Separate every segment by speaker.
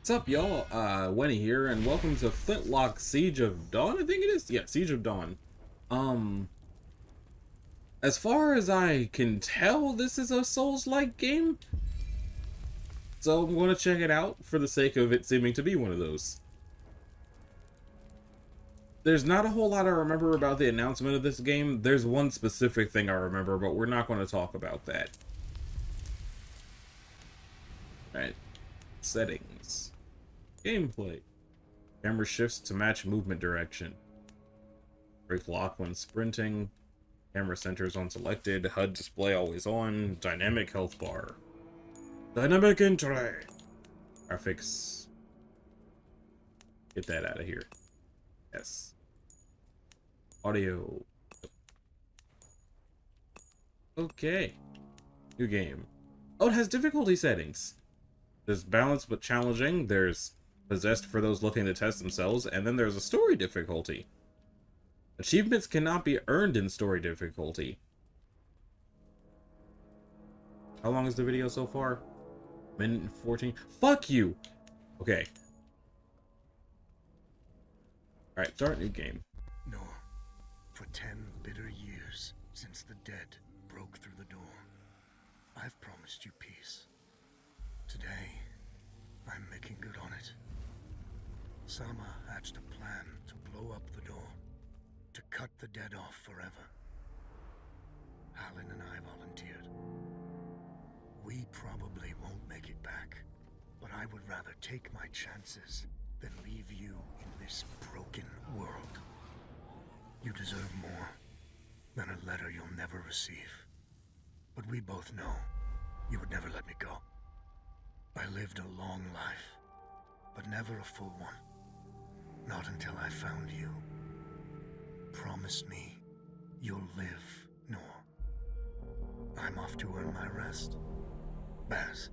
Speaker 1: What's up, y'all? Wenny here, and welcome to Flintlock Siege of Dawn, I think it is? Yeah, Siege of Dawn. Um, as far as I can tell, this is a Souls-like game. So I'm going to check it out for the sake of it seeming to be one of those. There's not a whole lot I remember about the announcement of this game. There's one specific thing I remember, but we're not going to talk about that. Alright. Settings. Gameplay. Camera shifts to match movement direction. Break lock when sprinting. Camera centers on selected. HUD display always on. Dynamic health bar. Dynamic entry. Graphics. Get that out of here. Yes. Audio. Okay. New game. Oh, it has difficulty settings. There's balanced but challenging. There's possessed for those looking to test themselves. And then there's a story difficulty. Achievements cannot be earned in story difficulty. How long is the video so far? Minute and 14. Fuck you! Okay. Alright, start new game.
Speaker 2: No. For 10 bitter years since the dead broke through the door, I've promised you peace. Today, I'm making good on it. Sama hatched a plan to blow up the door, to cut the dead off forever. Halin and I volunteered. We probably won't make it back, but I would rather take my chances than leave you in this broken world. You deserve more than a letter you'll never receive. But we both know you would never let me go. I lived a long life, but never a full one. Not until I found you. Promise me you'll live, Nor. I'm off to earn my rest. Baz.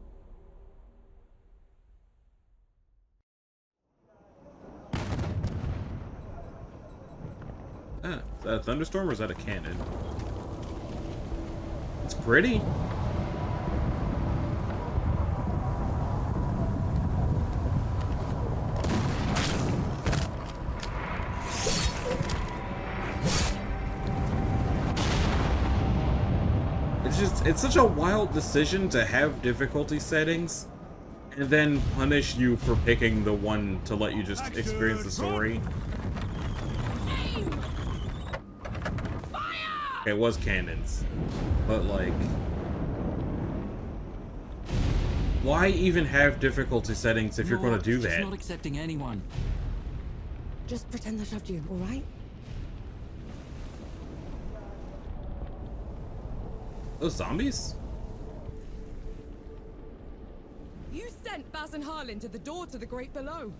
Speaker 1: Ah, is that a thunderstorm or is that a cannon? It's pretty. It's such a wild decision to have difficulty settings and then punish you for picking the one to let you just experience the story. Okay, it was cannons, but like, why even have difficulty settings if you're going to do that?
Speaker 3: She's not accepting anyone.
Speaker 4: Just pretend I shoved you, all right?
Speaker 1: Those zombies?
Speaker 4: You sent Baz and Harlan to the door to the Great Below.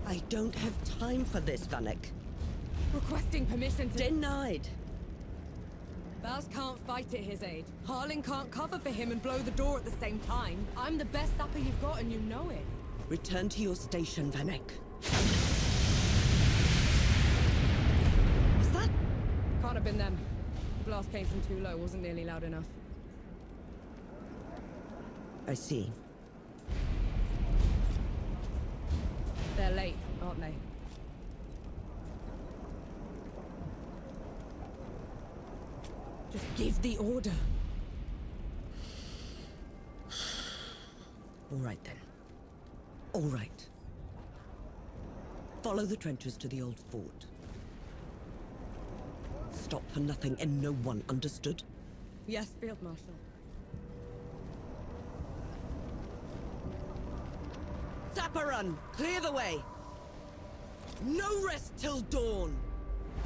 Speaker 5: I don't have time for this, Vanek.
Speaker 4: Requesting permission to...
Speaker 5: Denied.
Speaker 4: Baz can't fight at his age. Harlan can't cover for him and blow the door at the same time. I'm the best upper you've got and you know it.
Speaker 5: Return to your station, Vanek. What's that?
Speaker 4: Can't have been them. The blast came from too low, wasn't nearly loud enough.
Speaker 5: I see.
Speaker 4: They're late, aren't they? Just give the order.
Speaker 5: All right, then. All right. Follow the trenches to the old fort. Stop for nothing and no one, understood?
Speaker 4: Yes, Field Marshal.
Speaker 5: Zapparun, clear the way! No rest till dawn!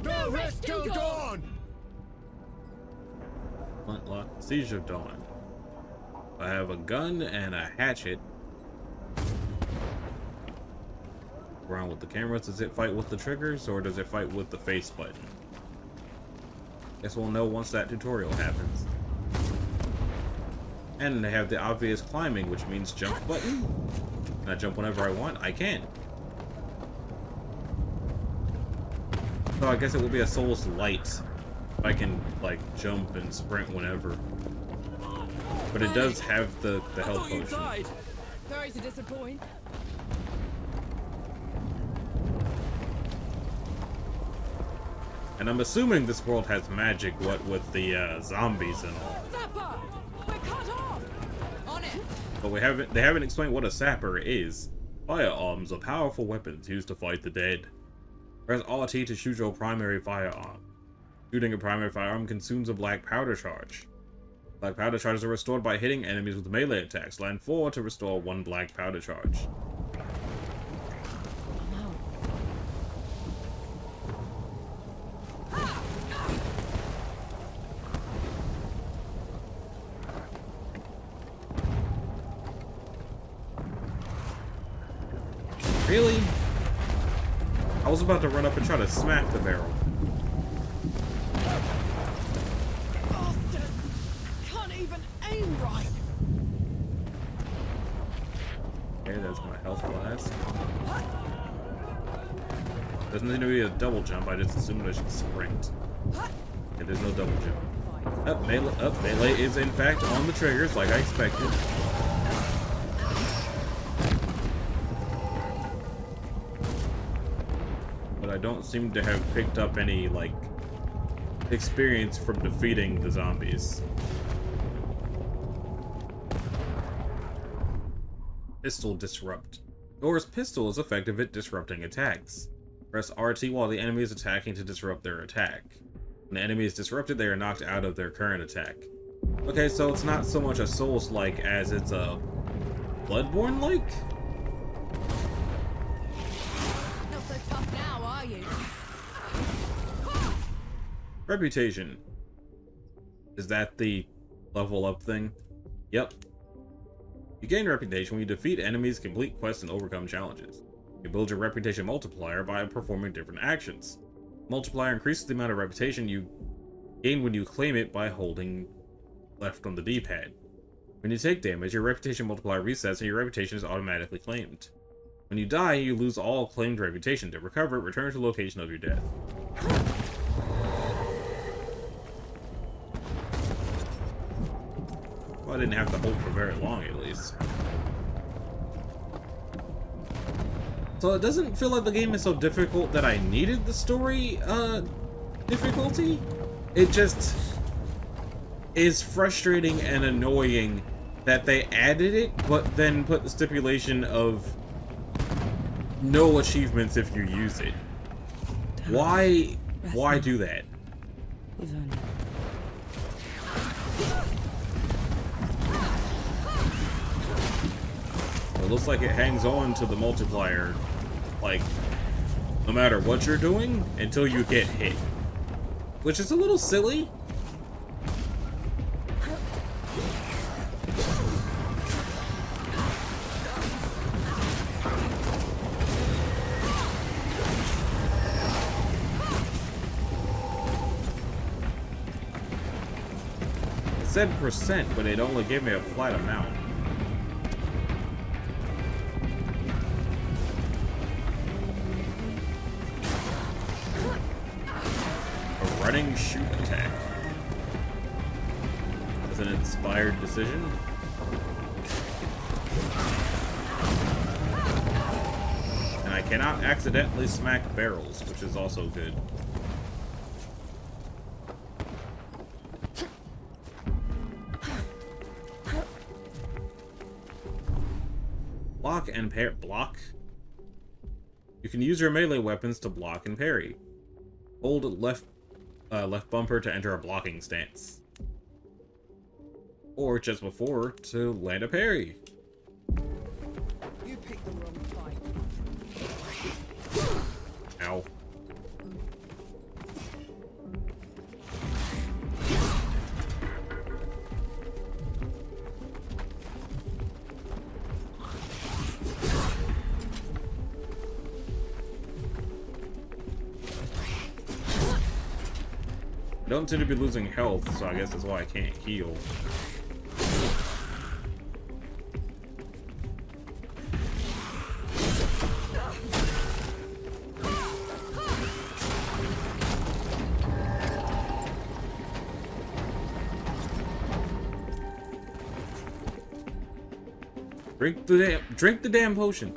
Speaker 2: No rest till dawn!
Speaker 1: Flintlock, Siege of Dawn. I have a gun and a hatchet. Around with the cameras, does it fight with the triggers or does it fight with the face button? Guess we'll know once that tutorial happens. And they have the obvious climbing, which means jump button. Can I jump whenever I want? I can. So I guess it will be a Souls Light. If I can, like, jump and sprint whenever. But it does have the health potion.
Speaker 4: Sorry to disappoint.
Speaker 1: And I'm assuming this world has magic, what with the zombies and all.
Speaker 4: Sapper! We're cut off! On it!
Speaker 1: But they haven't explained what a sapper is. Firearms are powerful weapons used to fight the dead. Press RT to shoot your primary firearm. Shooting a primary firearm consumes a black powder charge. Black powder charges are restored by hitting enemies with melee attacks. Land 4 to restore 1 black powder charge. Really? I was about to run up and try to smack the barrel.
Speaker 4: Bastard! Can't even aim right!
Speaker 1: Okay, there's my health flask. Doesn't need to be a double jump, I just assumed I should sprint. Okay, there's no double jump. Melee is in fact on the triggers like I expected. I don't seem to have picked up any, like, experience from defeating the zombies. Pistol Disrupt. Norse pistol is effective at disrupting attacks. Press RT while the enemy is attacking to disrupt their attack. When the enemy is disrupted, they are knocked out of their current attack. Okay, so it's not so much a Souls-like as it's a Bloodborne-like?
Speaker 4: Not so tough now, are you?
Speaker 1: Reputation. Is that the level up thing? Yep. You gain reputation when you defeat enemies, complete quests, and overcome challenges. You build your reputation multiplier by performing different actions. Multiplier increases the amount of reputation you gain when you claim it by holding left on the D-pad. When you take damage, your reputation multiplier resets and your reputation is automatically claimed. When you die, you lose all claimed reputation. To recover it, return to the location of your death. Well, I didn't have to hold for very long, at least. So it doesn't feel like the game is so difficult that I needed the story, difficulty. It just is frustrating and annoying that they added it, but then put the stipulation of no achievements if you use it. Why do that? It looks like it hangs on to the multiplier, like, no matter what you're doing, until you get hit. Which is a little silly. It said percent, but it only gave me a flat amount. Running shoot attack. That's an inspired decision. And I cannot accidentally smack barrels, which is also good. Block and parry. Block? You can use your melee weapons to block and parry. Hold left bumper to enter a blocking stance. Or just before to land a parry.
Speaker 4: You picked the wrong fight.
Speaker 1: Ow. I don't seem to be losing health, so I guess that's why I can't heal. Drink the damn potion.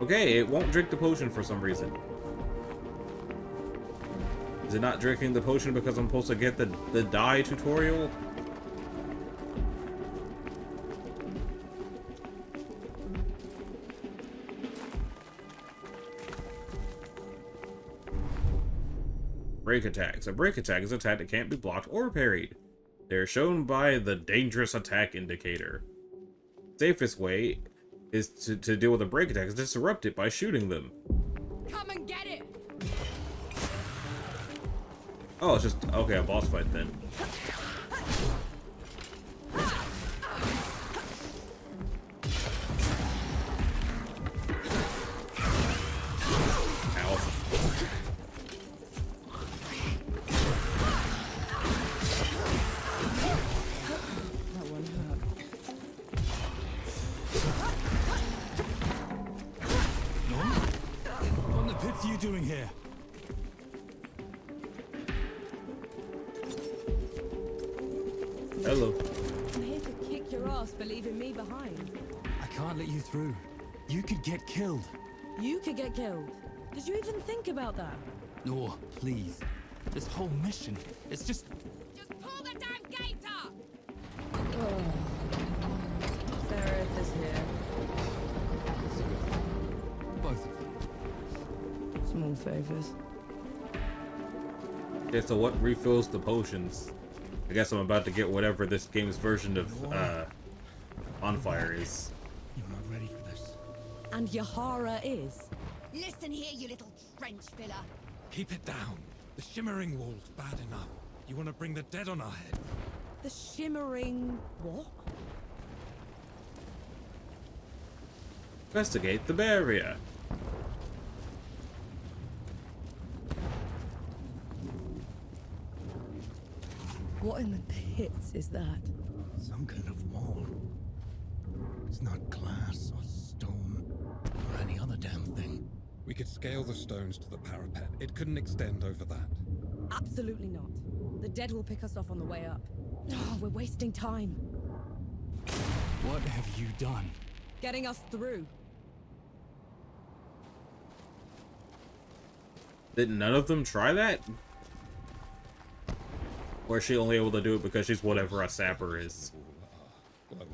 Speaker 1: Okay, it won't drink the potion for some reason. Is it not drinking the potion because I'm supposed to get the die tutorial? Break attacks. A break attack is an attack that can't be blocked or parried. They're shown by the dangerous attack indicator. Safest way is to deal with a break attack is disrupt it by shooting them.
Speaker 4: Come and get it!
Speaker 1: Oh, it's just okay, a boss fight then.
Speaker 3: What's you doing here?
Speaker 1: Hello.
Speaker 4: I'm here to kick your ass for leaving me behind.
Speaker 3: I can't let you through. You could get killed.
Speaker 4: You could get killed. Did you even think about that?
Speaker 3: No, please. This whole mission, it's just...
Speaker 4: Just pull the damn gate up! Seraph is here.
Speaker 3: both of them.
Speaker 4: Small favors.
Speaker 1: Okay, so what refills the potions? I guess I'm about to get whatever this game's version of on fire is.
Speaker 2: You're not ready for this.
Speaker 4: And Yahara is.
Speaker 6: Listen here, you little trench filler.
Speaker 7: Keep it down. The shimmering wall's bad enough. You want to bring the dead on our head?
Speaker 4: The shimmering... what?
Speaker 1: Investigate the barrier.
Speaker 4: What in the pits is that?
Speaker 2: Some kind of wall. It's not glass or stone or any other damn thing.
Speaker 7: We could scale the stones to the parapet. It couldn't extend over that.
Speaker 4: Absolutely not. The dead will pick us off on the way up. Oh, we're wasting time.
Speaker 3: What have you done?
Speaker 4: Getting us through.
Speaker 1: Did none of them try that? Or is she only able to do it because she's whatever a sapper is?
Speaker 7: Glowing.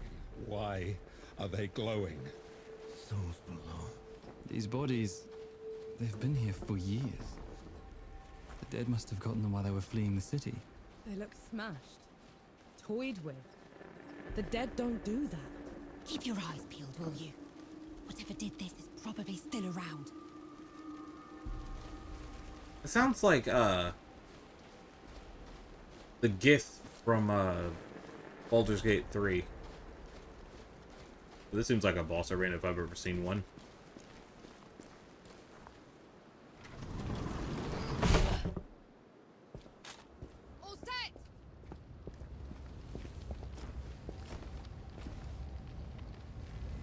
Speaker 7: Why are they glowing?
Speaker 2: Souls below.
Speaker 3: These bodies, they've been here for years. The dead must have gotten them while they were fleeing the city.
Speaker 4: They look smashed. Toyed with. The dead don't do that.
Speaker 6: Keep your eyes peeled, will you? Whatever did this is probably still around.
Speaker 1: It sounds like the Gith from Baldur's Gate 3. This seems like a boss arena if I've ever seen one.
Speaker 4: All set!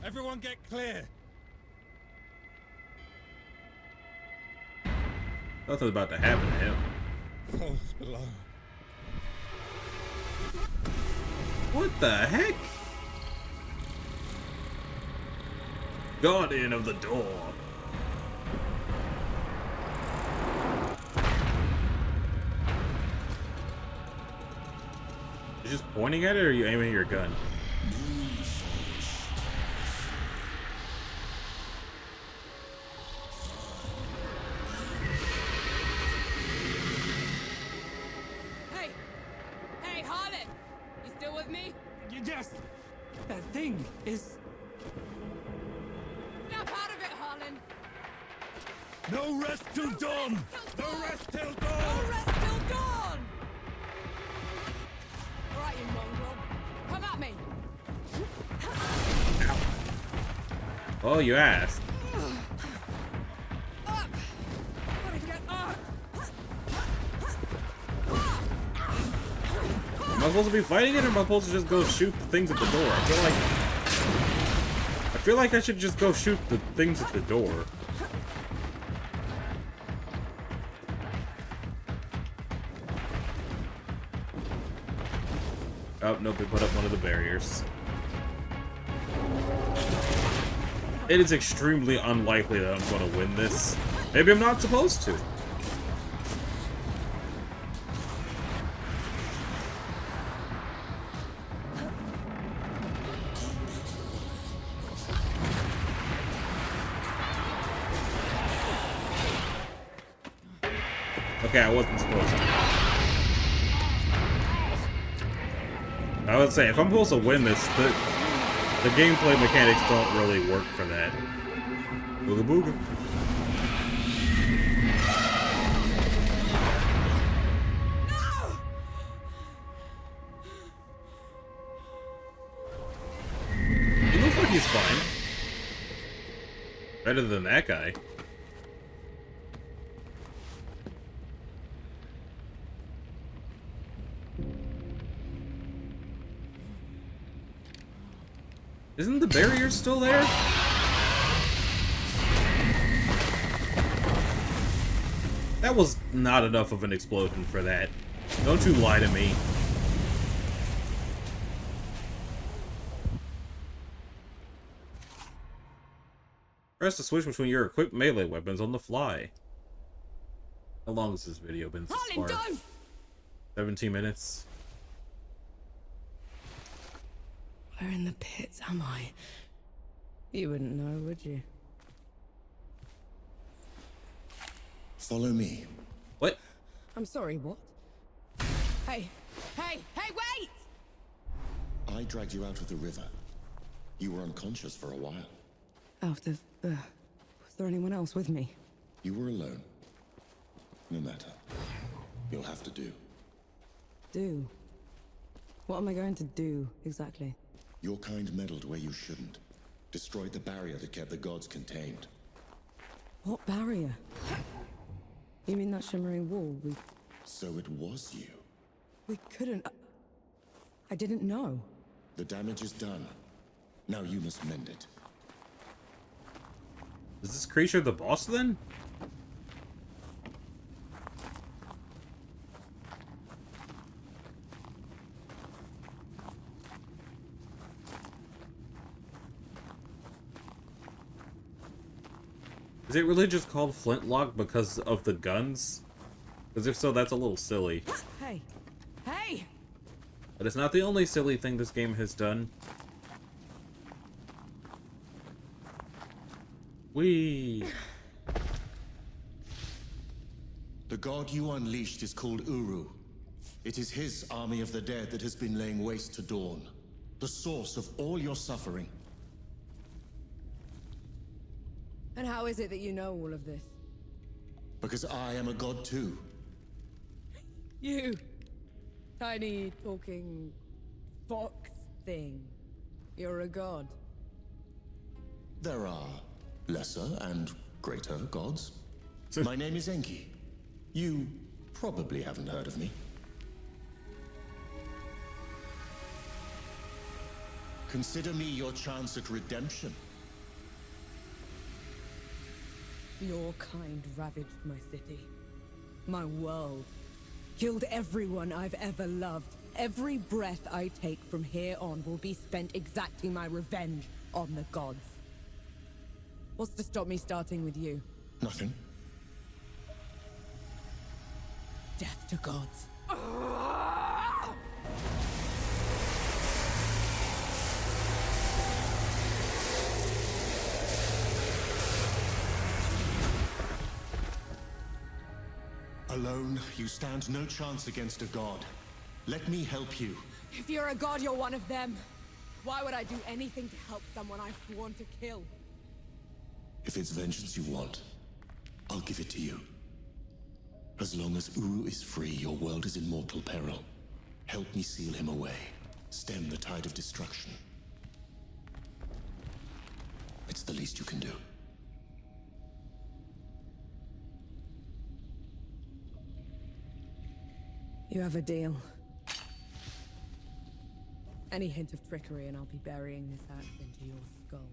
Speaker 7: Everyone get clear!
Speaker 1: Nothing's about to happen to him.
Speaker 7: Souls below.
Speaker 1: What the heck? Guardian of the door. You just pointing at it, or are you aiming at your gun?
Speaker 4: Hey! Hey, Harlan! You still with me?
Speaker 3: Yes! That thing is...
Speaker 4: Snap out of it, Harlan!
Speaker 7: No rest till dawn! No rest till
Speaker 4: No
Speaker 7: dawn!
Speaker 4: rest till dawn! Alright, you mongrel. Come at me!
Speaker 1: Oh, you asked.
Speaker 4: Up! Gotta get up!
Speaker 1: Am I supposed to be fighting it, or am I supposed to just go shoot the things at the door? I feel like I should just go shoot the things at the door. Oh, nope, they put up one of the barriers. It is extremely unlikely that I'm going to win this. Maybe I'm not supposed to. Okay, I wasn't supposed to. I would say, if I'm supposed to win this, the gameplay mechanics don't really work for that. Booga booga. He looks like he's fine. Better than that guy. Isn't the barrier still there? That was not enough of an explosion for that. Don't you lie to me. Press the switch between your equipped melee weapons on the fly. How long has this video been so far? 17 minutes.
Speaker 4: Where in the pits am I? You wouldn't know, would you?
Speaker 2: Follow me.
Speaker 1: What?
Speaker 4: I'm sorry, what? Hey, wait!
Speaker 2: I dragged you out of the river. You were unconscious for a while.
Speaker 4: Out of, was there anyone else with me?
Speaker 2: You were alone. No matter. You'll have to do.
Speaker 4: Do? What am I going to do, exactly?
Speaker 2: Your kind meddled where you shouldn't. Destroyed the barrier that kept the gods contained.
Speaker 4: What barrier? You mean that shimmering wall?
Speaker 2: So it was you.
Speaker 4: We couldn't... I didn't know.
Speaker 2: The damage is done. Now you must mend it.
Speaker 1: Is this creature the boss then? Is it really just called Flintlock because of the guns? Because if so, that's a little silly.
Speaker 4: Hey! Hey!
Speaker 1: But it's not the only silly thing this game has done. Whee!
Speaker 2: The god you unleashed is called Uru. It is his army of the dead that has been laying waste to Dawn. The source of all your suffering.
Speaker 4: And how is it that you know all of this?
Speaker 2: Because I am a god too.
Speaker 4: You! Tiny, talking... fox thing. You're a god.
Speaker 2: There are lesser and greater gods. My name is Enki. You probably haven't heard of me. Consider me your chance at redemption.
Speaker 4: Your kind ravaged my city. My world. Killed everyone I've ever loved. Every breath I take from here on will be spent exacting my revenge on the gods. What's to stop me starting with you?
Speaker 2: Nothing.
Speaker 4: Death to gods.
Speaker 2: Alone, you stand no chance against a god. Let me help you.
Speaker 4: If you're a god, you're one of them. Why would I do anything to help someone I've sworn to kill?
Speaker 2: If it's vengeance you want, I'll give it to you. As long as Uru is free, your world is in mortal peril. Help me seal him away. Stem the tide of destruction. It's the least you can do.
Speaker 4: You have a deal. Any hint of trickery and I'll be burying this axe into your skull.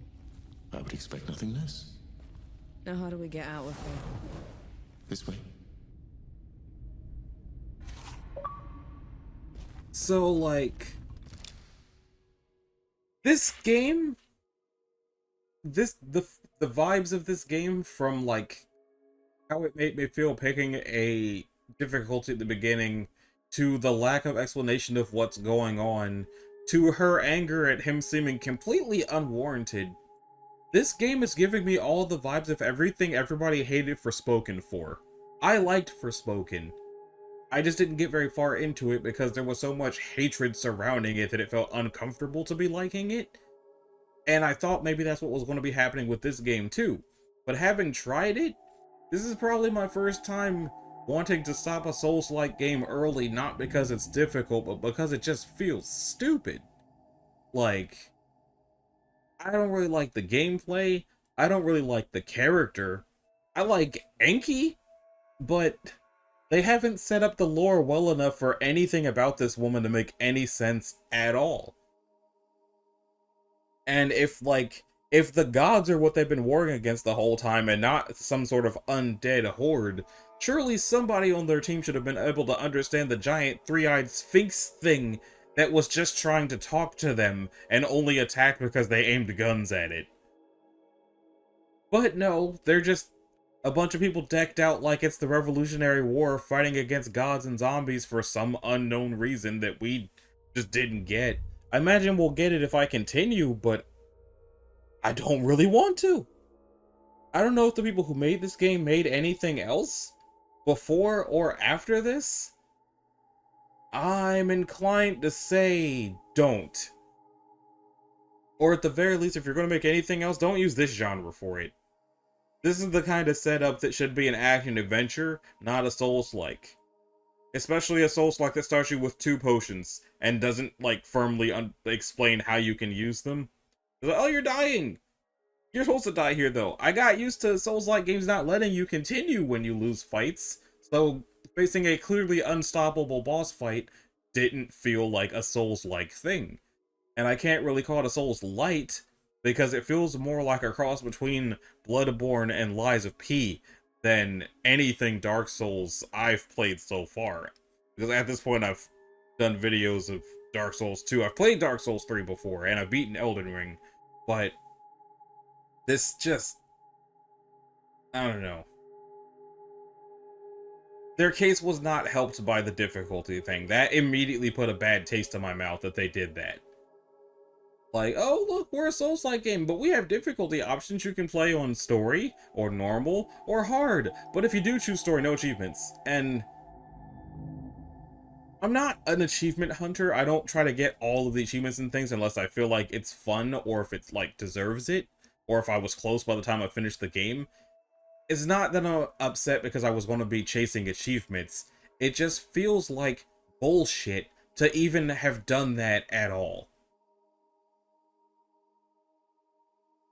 Speaker 2: I would expect nothing less.
Speaker 4: Now how do we get out of here?
Speaker 2: This way.
Speaker 1: So, like, This game, the vibes of this game, from like how it made me feel picking a difficulty at the beginning, to the lack of explanation of what's going on, to her anger at him seeming completely unwarranted. This game is giving me all the vibes of everything everybody hated Forspoken for. I liked Forspoken. I just didn't get very far into it because there was so much hatred surrounding it that it felt uncomfortable to be liking it. And I thought maybe that's what was going to be happening with this game too. But having tried it, this is probably my first time wanting to stop a Souls-like game early, not because it's difficult, but because it just feels stupid. Like, I don't really like the gameplay, I don't really like the character. I like Enki, but they haven't set up the lore well enough for anything about this woman to make any sense at all. And if the gods are what they've been warring against the whole time and not some sort of undead horde, surely somebody on their team should have been able to understand the giant three-eyed sphinx thing that was just trying to talk to them and only attacked because they aimed guns at it. But no, they're just a bunch of people decked out like it's the Revolutionary War fighting against gods and zombies for some unknown reason that we just didn't get. I imagine we'll get it if I continue, but I don't really want to. I don't know if the people who made this game made anything else before or after this. I'm inclined to say don't. Or at the very least, if you're going to make anything else, don't use this genre for it. This is the kind of setup that should be an action-adventure, not a Souls-like. Especially a Souls-like that starts you with 2 potions, and doesn't, like, firmly explain how you can use them. It's like, oh, you're dying! You're supposed to die here, though. I got used to Souls-like games not letting you continue when you lose fights, so facing a clearly unstoppable boss fight didn't feel like a Souls-like thing. And I can't really call it a Souls-light, because it feels more like a cross between Bloodborne and Lies of P than anything Dark Souls I've played so far. Because at this point I've done videos of Dark Souls 2. I've played Dark Souls 3 before, and I've beaten Elden Ring, but this just, I don't know. Their case was not helped by the difficulty thing. That immediately put a bad taste in my mouth that they did that. Like, oh, look, we're a Souls-like game, but we have difficulty options. You can play on story, or normal, or hard. But if you do choose story, no achievements. And I'm not an achievement hunter. I don't try to get all of the achievements and things unless I feel like it's fun, or if it's, like, deserves it, or if I was close by the time I finished the game. It's not that I'm upset because I was going to be chasing achievements. It just feels like bullshit to even have done that at all.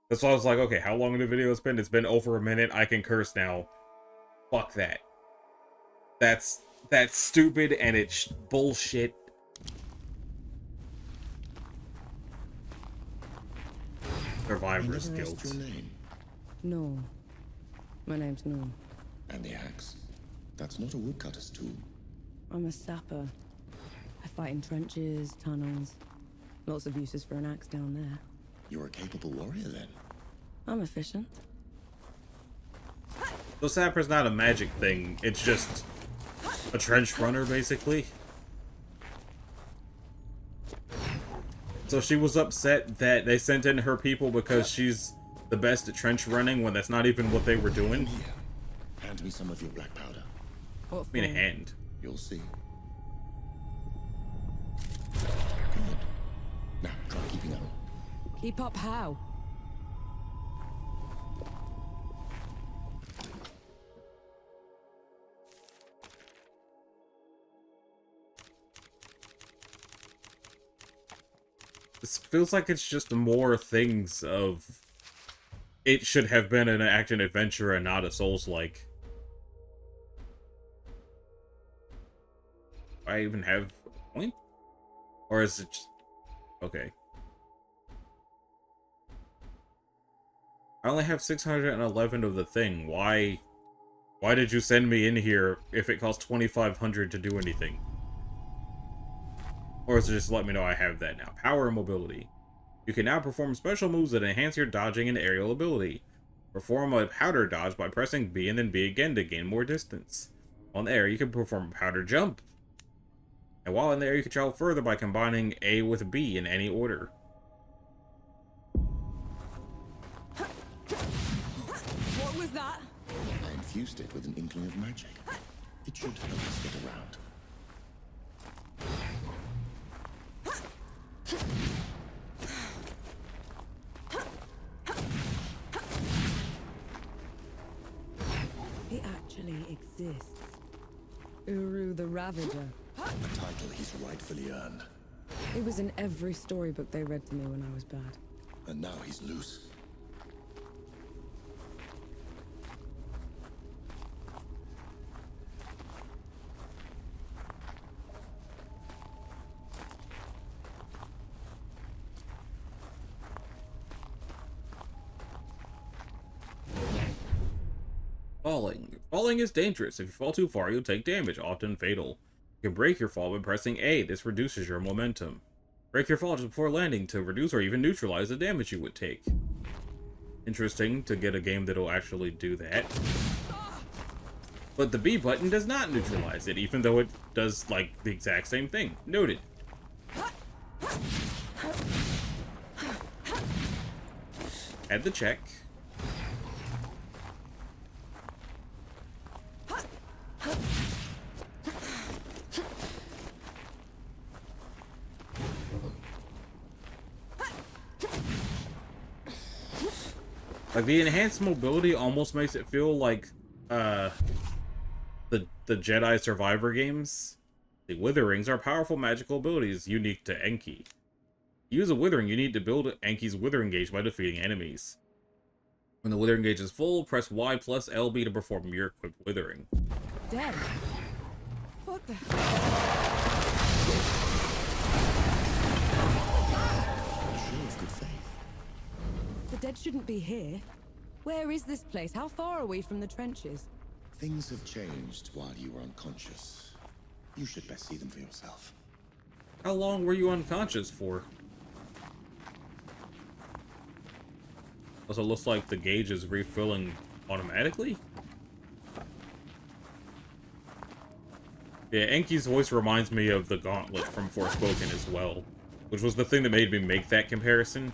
Speaker 1: That's why I was like, okay, how long the video has been? It's been over a minute. I can curse now. Fuck that. That's stupid and it's bullshit. Survivor's Guilt.
Speaker 8: Your name
Speaker 4: No. My name's No.
Speaker 8: and the axe. That's not a woodcutter's tool.
Speaker 4: I'm a sapper. I fight in trenches, tunnels. Lots of uses for an axe down there.
Speaker 8: You're a capable warrior, then.
Speaker 4: I'm efficient.
Speaker 1: So Sapper's not a magic thing, it's just a trench runner, basically. So she was upset that they sent in her people because she's the best at trench running when that's not even what they were doing.
Speaker 8: Here, hand me some of your black powder.
Speaker 4: What
Speaker 1: I mean, a
Speaker 4: for?
Speaker 1: hand.
Speaker 8: You'll see. Good. Now, try keeping up.
Speaker 4: Keep up how?
Speaker 1: This feels like it's just more things of it should have been an action adventure and not a Souls-like. Do I even have a point? Or is it just... Okay. I only have 611 of the thing. Why did you send me in here if it costs 2,500 to do anything? Or is it just let me know I have that now? Power and mobility. You can now perform special moves that enhance your dodging and aerial ability. Perform a powder dodge by pressing B and then B again to gain more distance. On the air, you can perform a powder jump. And while in the air, you can travel further by combining A with B in any order.
Speaker 4: What was that?
Speaker 8: I infused it with an inkling of magic. It should help us get around.
Speaker 4: He actually exists. Uru the Ravager.
Speaker 8: A title he's rightfully earned.
Speaker 4: It was in every storybook they read to me when I was bad.
Speaker 8: And now he's loose.
Speaker 1: Falling. Falling is dangerous. If you fall too far, you'll take damage, often fatal. You can break your fall by pressing A. This reduces your momentum. Break your fall just before landing to reduce or even neutralize the damage you would take. Interesting to get a game that'll actually do that. But the B button does not neutralize it, even though it does, like, the exact same thing. Noted. Add the check. Like, the enhanced mobility almost makes it feel like, the Jedi Survivor games. The Witherings are powerful magical abilities unique to Enki. To use a Withering, you need to build Enki's Withering gauge by defeating enemies. When the Withering gauge is full, press Y plus LB to perform your equipped Withering.
Speaker 4: Dead. What the?
Speaker 8: Show of good faith.
Speaker 4: The dead shouldn't be here. Where is this place? How far are we from the trenches?
Speaker 8: Things have changed while you were unconscious. You should best see them for yourself.
Speaker 1: How long were you unconscious for? Also, looks like the gauge is refilling automatically. Yeah, Enki's voice reminds me of the Gauntlet from Forspoken as well, which was the thing that made me make that comparison.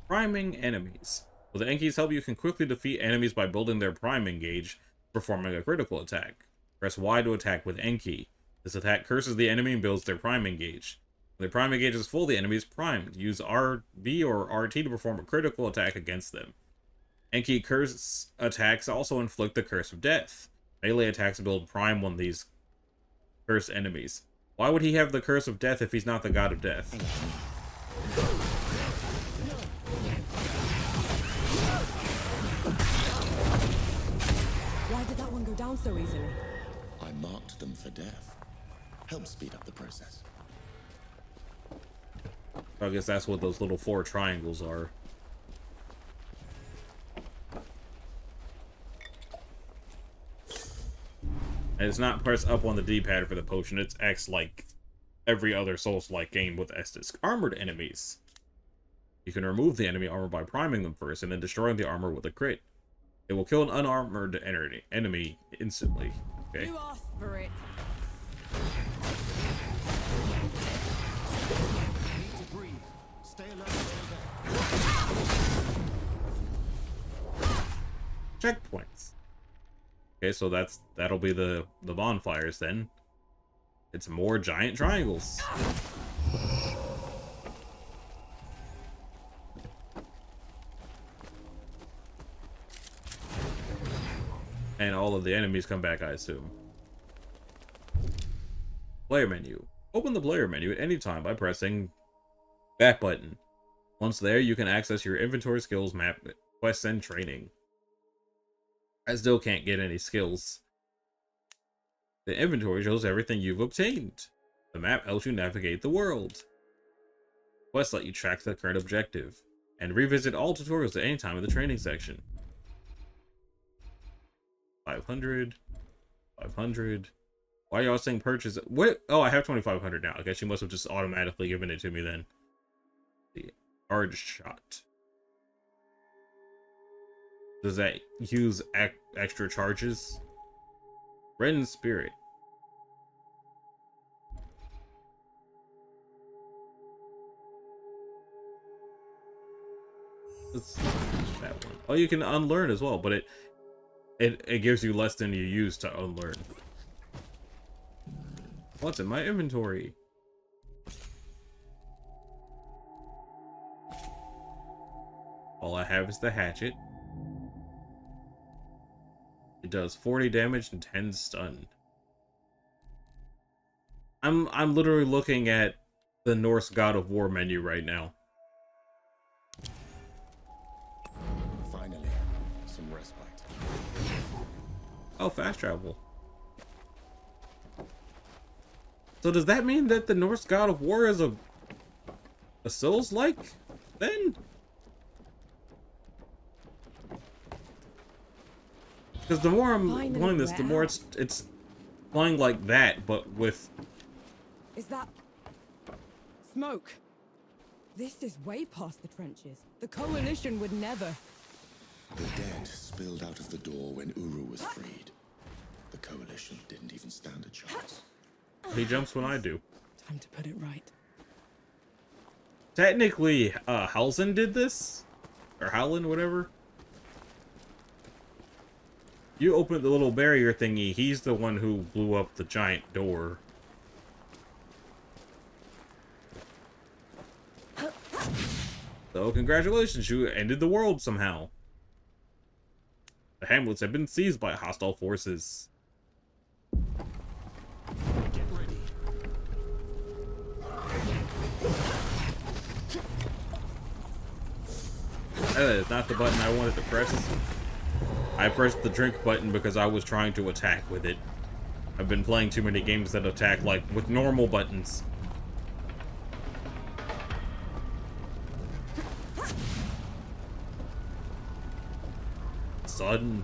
Speaker 1: Priming enemies. With Enki's help, you can quickly defeat enemies by building their priming gauge, performing a critical attack. Press Y to attack with Enki. This attack curses the enemy and builds their priming gauge. When their priming gauge is full, the enemy is primed. Use RB or RT to perform a critical attack against them. Enki curse attacks also inflict the Curse of Death. Melee attacks build prime on these cursed enemies. Why would he have the Curse of Death if he's not the God of Death?
Speaker 4: Why did that one go down so easily?
Speaker 8: I marked them for death. Help speed up the process.
Speaker 1: I guess that's what those little 4 triangles are. And it's not press up on the D-pad for the potion, it's X like every other Souls-like game with Estus. Armored enemies. You can remove the enemy armor by priming them first and then destroying the armor with a crit. It will kill an unarmored enemy instantly. Okay.
Speaker 4: You asked for it.
Speaker 1: Checkpoints. Okay, so that'll be the bonfires then. It's more giant triangles. And all of the enemies come back, I assume. Player menu. Open the player menu at any time by pressing back button. Once there, you can access your inventory, skills, map, quests, and training. I still can't get any skills. The inventory shows everything you've obtained. The map helps you navigate the world. Quests let you track the current objective, and revisit all tutorials at any time in the training section. 500. 500. Why are y'all saying purchase? What? Oh, I have 2,500 now. I guess she must have just automatically given it to me then. The charge shot. Does that use extra charges? Ren Spirit. Let's that one. Oh, you can unlearn as well, but it gives you less than you use to unlearn. What's in my inventory? All I have is the hatchet. It does 40 damage and 10 stun. I'm literally looking at the Norse God of War menu right now.
Speaker 8: Finally, some respite.
Speaker 1: Oh, fast travel. So does that mean that the Norse God of War is a Souls-like then? Because the more I'm playing this, the more it's playing like that, but with...
Speaker 4: Is that smoke? This is way past the trenches. The Coalition would never.
Speaker 8: The dead spilled out of the door when Uru was freed. The Coalition didn't even stand a chance.
Speaker 1: He jumps when I do.
Speaker 4: Time to put it right.
Speaker 1: Technically, Halsin did this? Or Howlin, whatever. You opened the little barrier thingy, he's the one who blew up the giant door. So, congratulations, you ended the world somehow. The hamlets have been seized by hostile forces.
Speaker 7: Get ready.
Speaker 1: That is not the button I wanted to press. I pressed the drink button because I was trying to attack with it. I've been playing too many games that attack like with normal buttons. Sudden.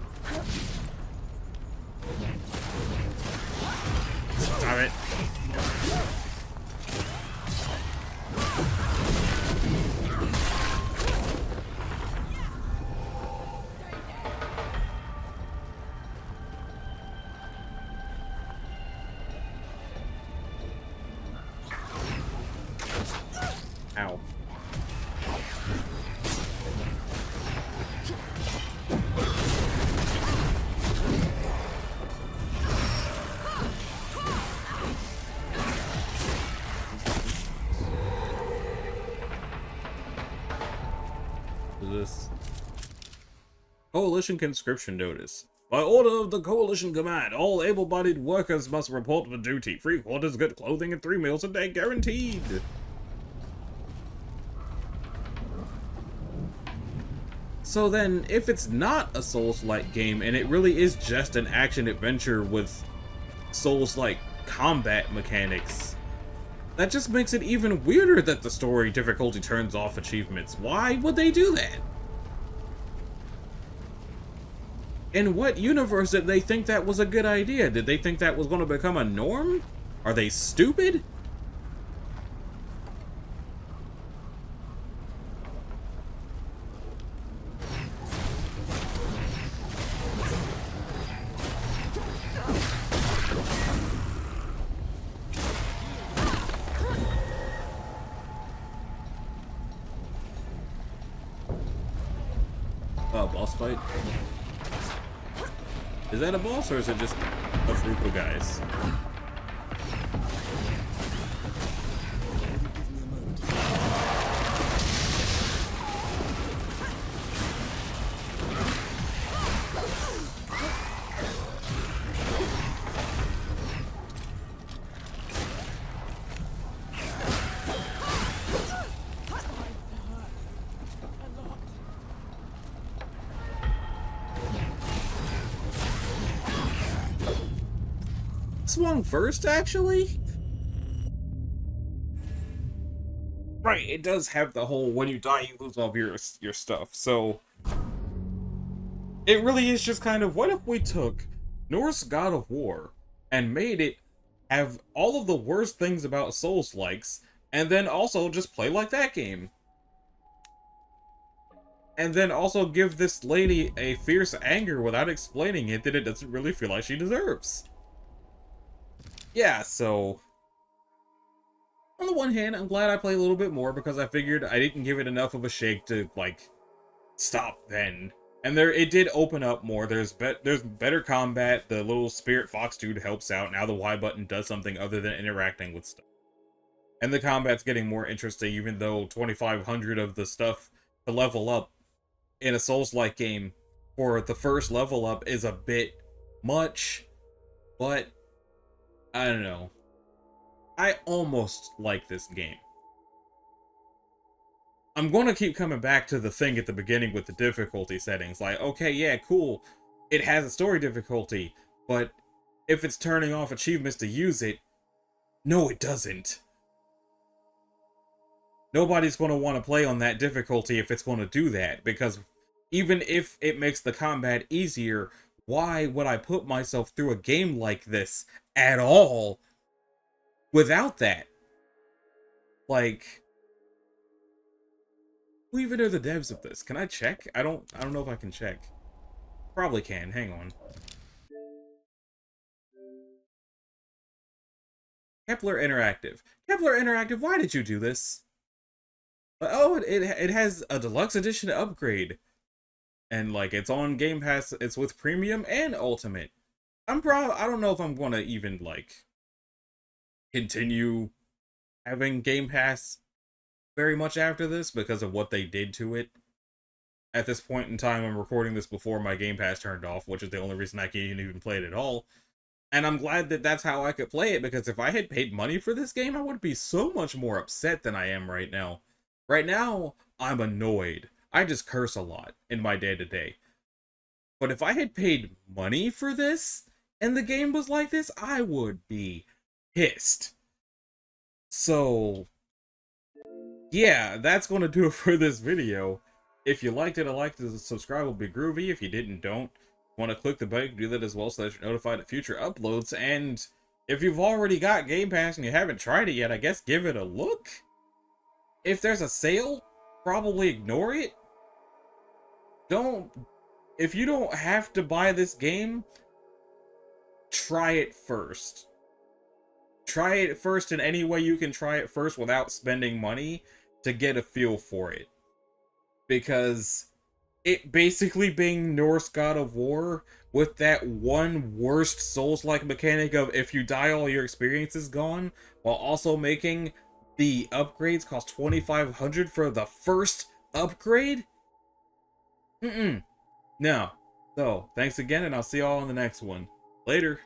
Speaker 1: Stop it. Ow. This Coalition conscription notice. By order of the Coalition Command, all able-bodied workers must report for duty. Free quarters, good clothing, and 3 meals a day guaranteed. So then, if it's not a Souls-like game, and it really is just an action-adventure with Souls-like combat mechanics, that just makes it even weirder that the story difficulty turns off achievements. Why would they do that? In what universe did they think that was a good idea? Did they think that was going to become a norm? Are they stupid? Boss fight? Is that a boss or is it just a group of guys? Swung first, actually? Right, it does have the whole when you die you lose all of your stuff, so it really is just kind of what if we took Norse God of War and made it have all of the worst things about Souls-likes, and then also just play like that game. And then also give this lady a fierce anger without explaining it that it doesn't really feel like she deserves. Yeah, so on the one hand, I'm glad I played a little bit more because I figured I didn't give it enough of a shake to, like, stop then. And it did open up more. There's better combat. The little spirit fox dude helps out. Now the Y button does something other than interacting with stuff. And the combat's getting more interesting, even though 2,500 of the stuff to level up in a Souls-like game for the first level up is a bit much. But, I don't know. I almost like this game. I'm going to keep coming back to the thing at the beginning with the difficulty settings. Like, okay, yeah, cool. It has a story difficulty, but if it's turning off achievements to use it, no, it doesn't. Nobody's going to want to play on that difficulty if it's going to do that, because even if it makes the combat easier, why would I put myself through a game like this at all without that? Like, who even are the devs of this? Can I check? I don't know if I can check. Probably can. Hang on. Kepler Interactive. Kepler Interactive, why did you do this? Oh, it has a deluxe edition upgrade. And, like, it's on Game Pass. It's with Premium and Ultimate. I don't know if I'm going to even, like, continue having Game Pass very much after this because of what they did to it. At this point in time, I'm recording this before my Game Pass turned off, which is the only reason I can't even play it at all. And I'm glad that that's how I could play it, because if I had paid money for this game, I would be so much more upset than I am right now. Right now, I'm annoyed. I just curse a lot in my day-to-day. But if I had paid money for this, and the game was like this, I would be pissed. So, yeah, that's going to do it for this video. If you liked it, a like to subscribe will be groovy. If you didn't, don't. Want to click the bell, you can do that as well so that you're notified of future uploads. And if you've already got Game Pass and you haven't tried it yet, I guess give it a look. If there's a sale, probably ignore it. If you don't have to buy this game, try it first. Try it first in any way you can try it first without spending money to get a feel for it. Because it basically being Norse God of War with that one worst Souls-like mechanic of if you die all your experience is gone, while also making the upgrades cost 2,500 for the first upgrade? No. So, thanks again, and I'll see y'all in the next one. Later.